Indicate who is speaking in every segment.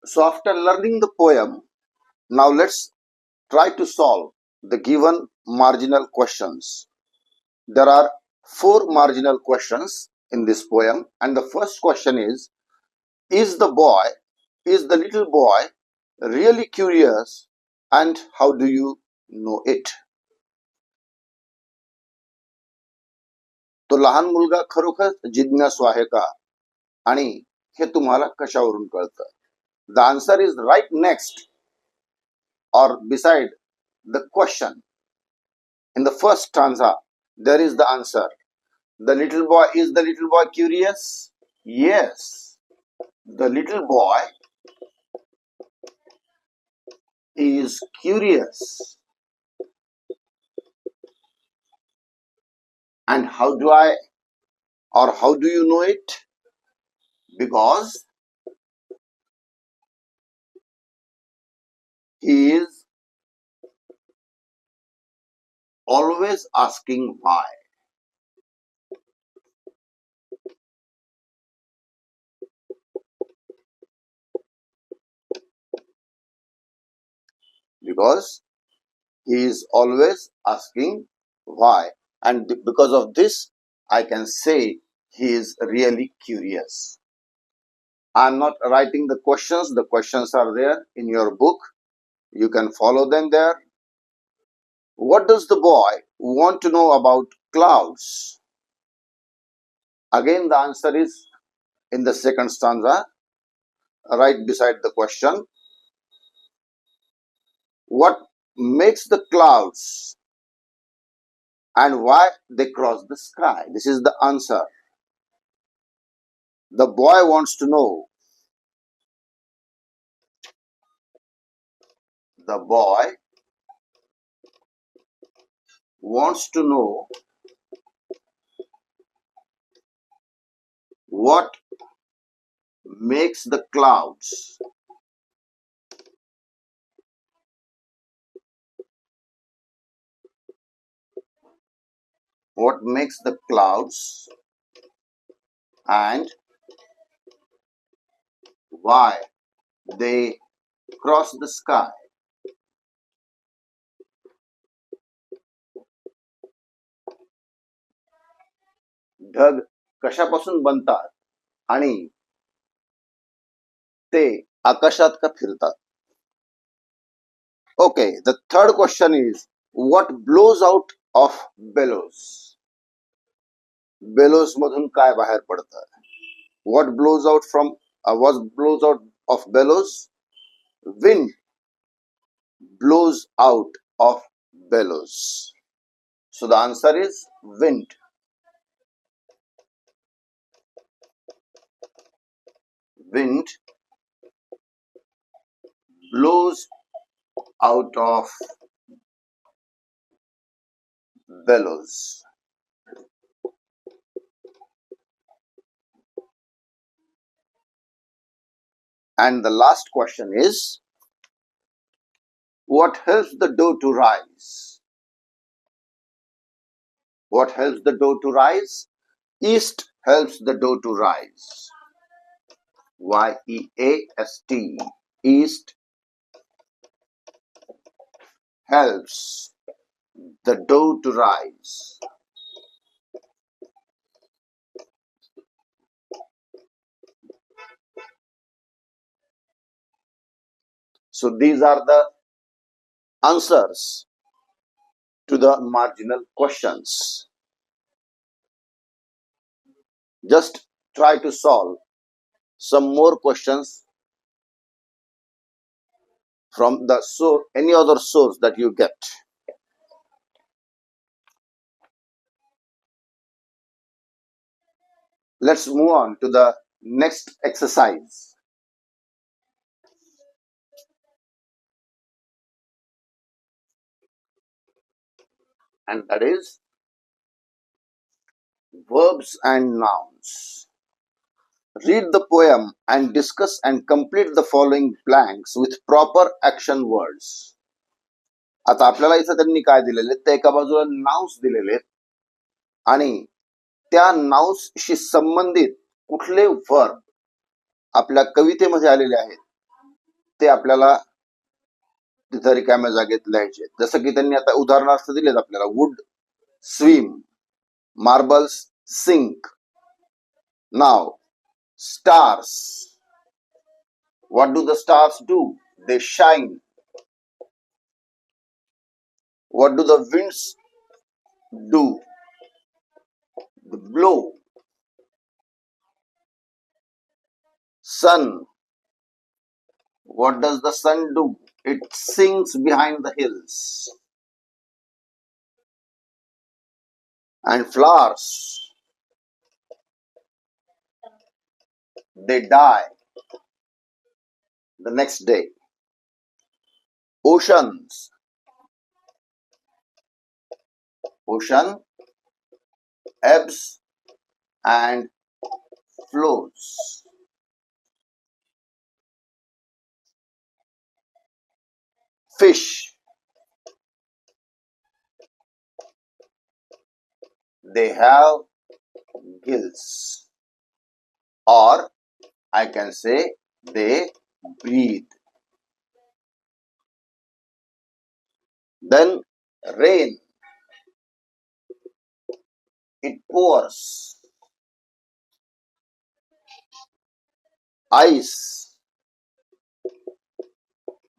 Speaker 1: So after learning the poem, now let's try to solve the given marginal questions. There are four marginal questions in this poem, and the first question is the boy, is the little boy really curious, and how do you know it? तो लहान मुलगा खरोखर जिज्ञासू आहे का, आणि हे तुम्हाला कशावरून कळतं? The answer is right next or beside the question. In the first stanza, there is the answer. The little boy, is the little boy curious? Yes. The little boy is curious. And how do you know it? Because he is always asking why. Because he is always asking why. And because of this, I can say he is really curious. I am not writing the questions. The questions are there in your book. You can follow them there. What does the boy want to know about clouds? Again, the answer is in the second stanza, right beside the question. What makes the clouds and why they cross the sky? This is the answer. The boy wants to know. The boy wants to know what makes the clouds and why they cross the sky. ढग कशापासून बनतात आणि ते आकाशात का फिरतात? Okay, the third question is, what blows out of bellows? Bellows मधून काय बाहेर पडतं? What blows out of bellows? Wind blows out of bellows. So the answer is wind. Wind blows out of bellows. And the last question is, what helps the dough to rise? What helps the dough to rise? Yeast helps the dough to rise. Y-E-A-S-T. Yeast helps the dough to rise. So these are the answers to the marginal questions. Just try to solve some more questions from the any other source that you get. Let's move on to the next exercise. And that is verbs and nouns. Read the poem and discuss and complete the following blanks with proper action words. आता आपल्याला इथं त्यांनी काय दिलेले, तर एका बाजूला nouns दिलेले आणि त्या नाउन्सशी संबंधित कुठले वर्ब आपल्या कवितेमध्ये आलेले आहेत ते आपल्याला तिथं रिकाम्या जागेत लिहायचे. जसं की त्यांनी आता उदाहरणार्थ दिलेत आपल्याला, वुड स्विम, मार्बल्स सिंक. नाव stars. What do the stars do? They shine. What do the winds do? They blow. Sun. What does the sun do? It sinks behind the hills. And flowers, they die the next day. Oceans. Ocean ebbs and flows. Fish, they have gills, or I can say they breathe. Then rain, it pours. Ice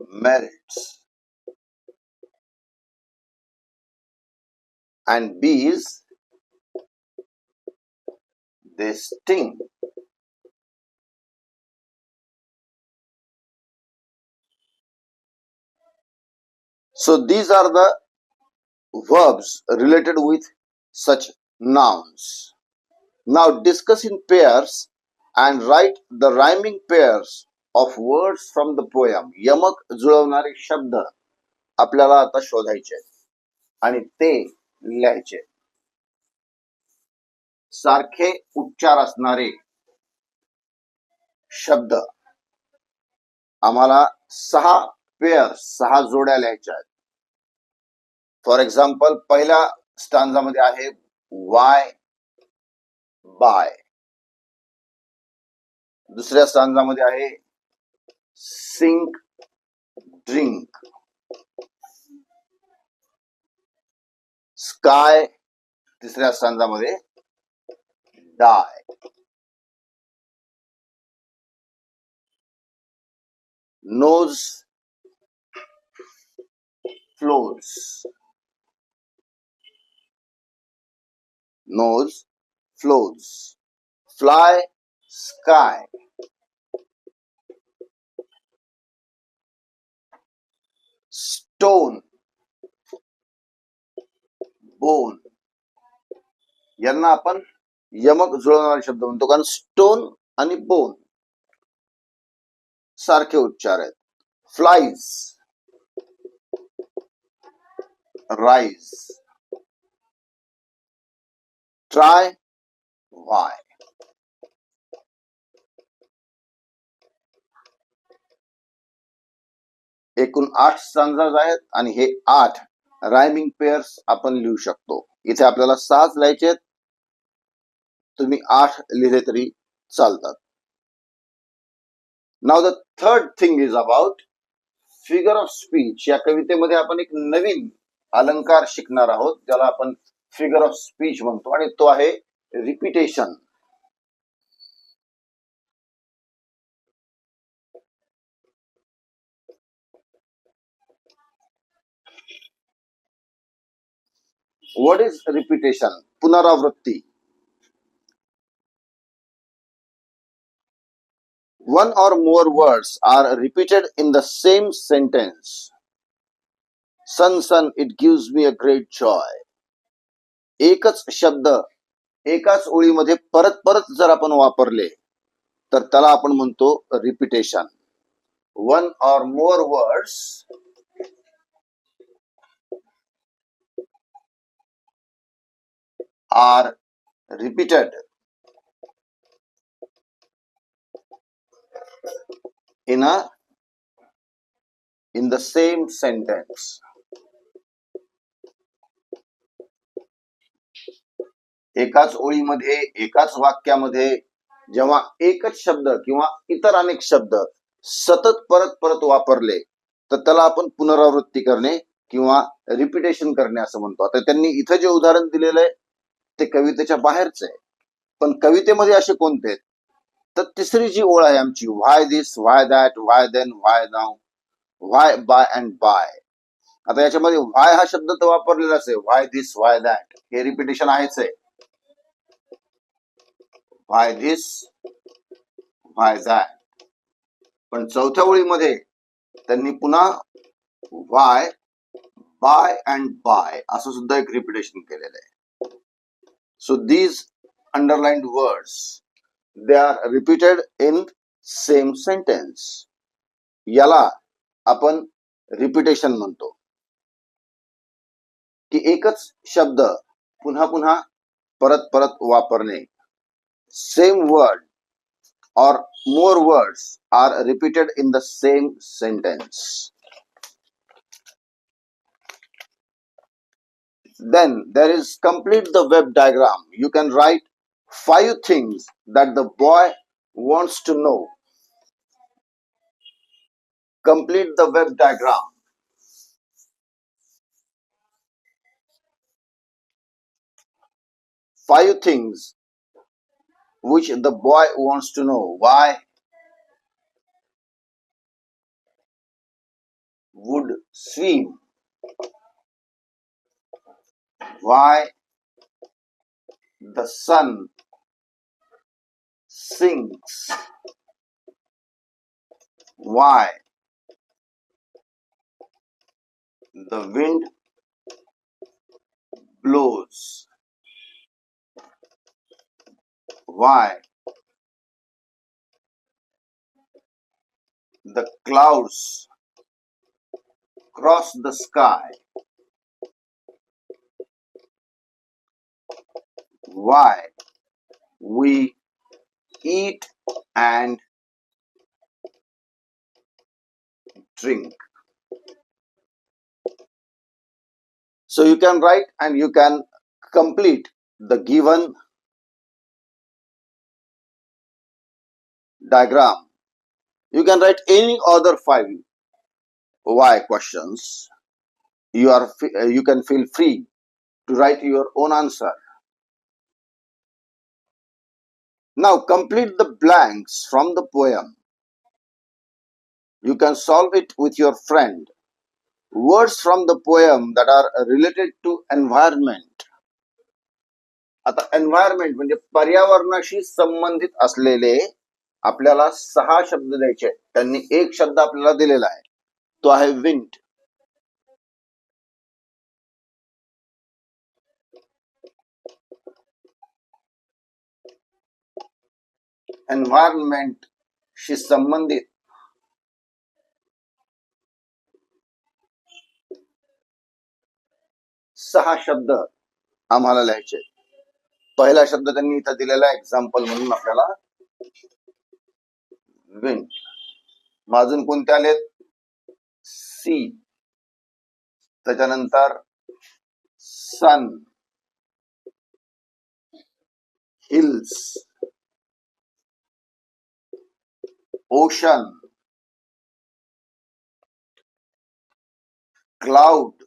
Speaker 1: melts. And bees, they sting. So these are the verbs related with such nouns. Now discuss in pairs and write the rhyming pairs of words from the poem. यमक जुळवणारे शब्द आपल्याला आता शोधायचे आणि ते लिहायचे. सारखे उच्चार असणारे शब्द आम्हाला 6 पेअर्स, 6 जोड्या लिहायच्या आहेत. फॉर एक्झाम्पल, पहिल्या स्टांजामध्ये आहे वाय बाय. दुसऱ्या स्टांजामध्ये आहे सिंक ड्रिंक. स्काय तिसऱ्या स्टांजामध्ये die. Nose flows. Nose flows. Fly sky. Stone bone. यांना आपण यमक जुळवणारे शब्द म्हणतो, कारण स्टोन आणि बोन सारखे उच्चार आहेत. Flies, rise. ट्राय वाय. एकूण 8 स्टांजाज आहेत आणि हे 8 रायमिंग पेअर्स आपण लिहू शकतो. इथे आपल्याला 6 लिहायचे आहेत, तुम्ही 8 लिहिले तरी चालतात. Now the third thing is about figure of speech. या कवितेमध्ये आपण एक नवीन अलंकार शिकणार आहोत, ज्याला आपण फिगर ऑफ स्पीच म्हणतो, आणि तो आहे रिपीटेशन. What is repetition? पुनरावृत्ती. One or more words are repeated in the same sentence. Son, son, it gives me a great joy. एकच शब्द एकाच ओळीमध्ये परत परत जर आपण वापरले तर त्याला आपण म्हणतो repetition. One or more words are repeated in the same sentence. एकाच ओळीमध्ये, एकाच वाक्यामध्ये जेव्हा एकच शब्द किंवा इतर अनेक शब्द सतत परत परत वापरले तर त्याला आपण पुनरावृत्ती करणे किंवा रिपिटेशन करणे असं म्हणतो. आता त्यांनी इथं जे उदाहरण दिलेलं आहे ते कवितेच्या बाहेरच आहे, पण कवितेमध्ये असे कोणते आहेत? तर तिसरी जी ओळ आहे आमची, why this, why that, why then, why now, why by and by. आता याच्यामध्ये व्हाय हा शब्द तर वापरलेलाच आहे, व्हाय दिस, व्हाय दॅट, हे रिपिटेशन आहेच आहे. Why this, why that. पण चौथ्या ओळीमध्ये त्यांनी पुन्हा व्हाय, बाय अँड बाय असं सुद्धा एक रिपिटेशन केलेलं आहे. So these underlined words they are repeated in same sentence. याला आपण रिपिटेशन म्हणतो, की एकच शब्द पुन्हा पुन्हा परत परत वापरणे. Same word or more words are repeated in the same sentence. Then there is complete the web diagram. You can write 5 things that the boy wants to know. Complete the web diagram. 5 things which the boy wants to know. Why would swim? Why the sun sinks? Why the wind blows? Why the clouds cross the sky? Why we eat and drink. So you can write and you can complete the given diagram. You can write any other 5 why questions. You can feel free to write your own answer. Now complete the blanks from the poem. You can solve it with your friend. Words from the poem that are related to environment. आता environment म्हणजे पर्यावरणाशी संबंधित असलेले आपल्याला 6 शब्द द्यायचे. त्यांनी एक शब्द आपल्याला दिलेला आहे, तो आहे विंड. एन्व्हायरमेंट शी संबंधित 6 शब्द आम्हाला लिहायचे. पहिला शब्द त्यांनी इथं दिलेला एक्झाम्पल म्हणून आपल्याला विंड. अजून कोणते आलेत? सी, त्याच्यानंतर सन, हिल्स, ओशन, क्लाउड,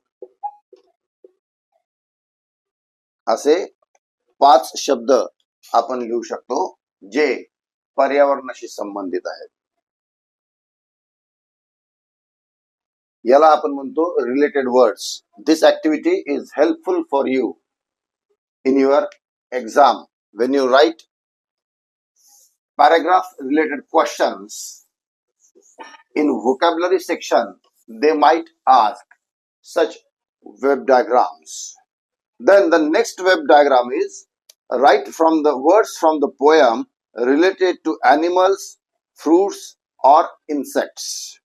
Speaker 1: असे 5 शब्द आपण लिहू शकतो जे पर्यावरणाशी संबंधित आहेत. याला आपण म्हणतो related words. This activity is helpful for you in your exam. When you write paragraph related questions in vocabulary section, they might ask such web diagrams. Then the next web diagram is write from the words from the poem related to animals, fruits or insects.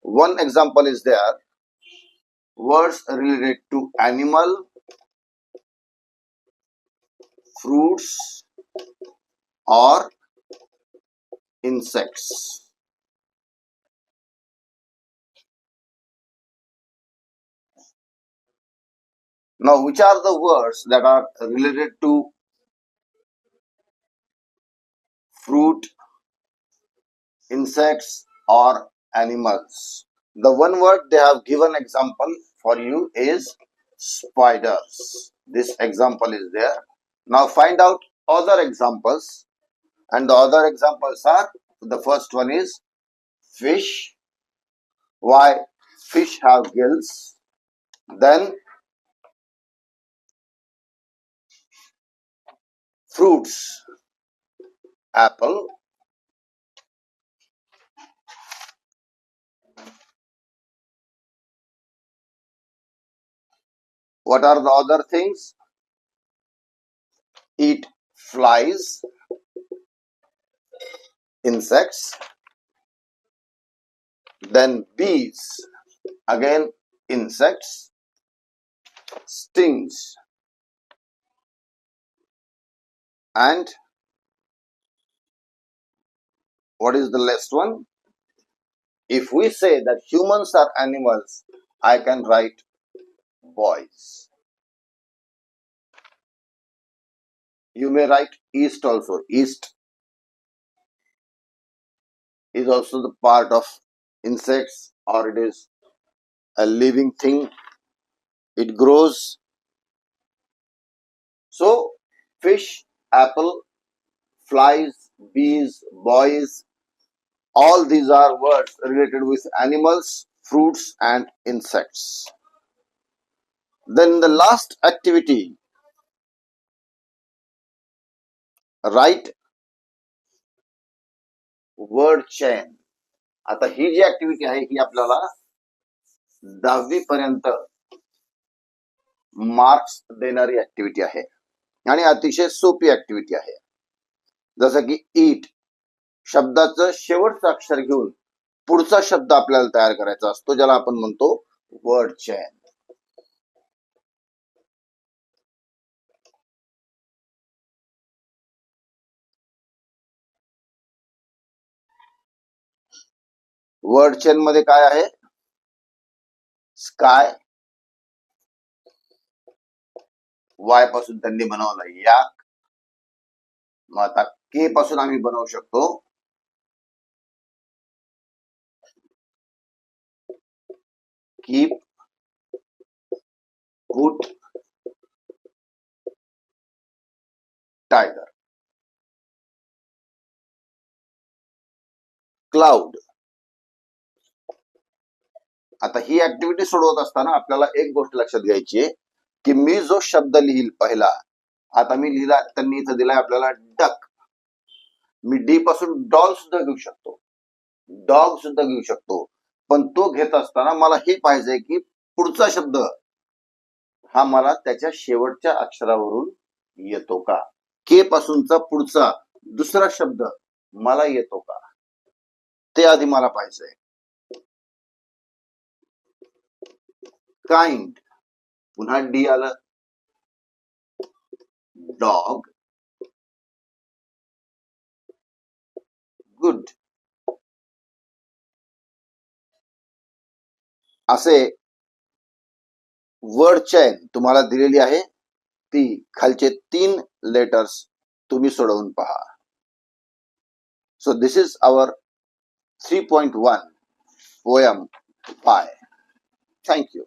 Speaker 1: One example is there, words related to animal, fruits or insects. Now, which are the words that are related to fruit, insects or animals. The one word they have given example for you is spiders. This example is there. Now find out other examples, and the other examples are, the first one is fish. Why? Fish have gills. Then fruits, apple. What are the other things? Eat flies, insects. Then bees, again insects, stings, and what is the last one? If we say that humans are animals, I can write boys. You may write yeast also. Yeast is also the part of insects, or it is a living thing. It grows. So fish, apple, flies, bees, boys, all these are words related with animals, fruits, and insects. Then the last activity, write word chain. आता ही जी activity आहे ही आपल्याला 10वी पर्यंत marks देणारी activity आहे आणि अतिशय सोपी ऍक्टिव्हिटी आहे. जसं की ईट शब्दाचं शेवटचं अक्षर घेऊन पुढचा शब्द आपल्याला तयार करायचा असतो, ज्याला आपण म्हणतो वर्ड चेन. वर्ड चेन मध्ये काय आहे? स्काय, वाय पासून त्यांनी बनवलं याक. मग आता के पासून आम्ही बनवू शकतो कीप, पुट, टायगर. क्लाउड. आता ही ऍक्टिव्हिटी सोडवत असताना आपल्याला एक गोष्ट लक्षात घ्यायची आहे की मी जो शब्द लिहिल पहिला, आता मी लिहिला, त्यांनी इथं दिलाय आपल्याला डक. मी डी पासून डॉल सुद्धा घेऊ शकतो, डॉग सुद्धा घेऊ शकतो, पण तो घेत असताना मला हे पाहिजे की पुढचा शब्द हा मला त्याच्या शेवटच्या अक्षरावरून येतो का, के पासूनचा पुढचा दुसरा शब्द मला येतो का, ते आधी मला पाहिजे. काइंड, पुन्हा डी आलं, डॉग, गुड. असे वर्ड चेन तुम्हाला दिलेली आहे. ती खालचे 3 लेटर्स तुम्ही सोडवून पहा. So this is our 3.1 poem 5. Thank you.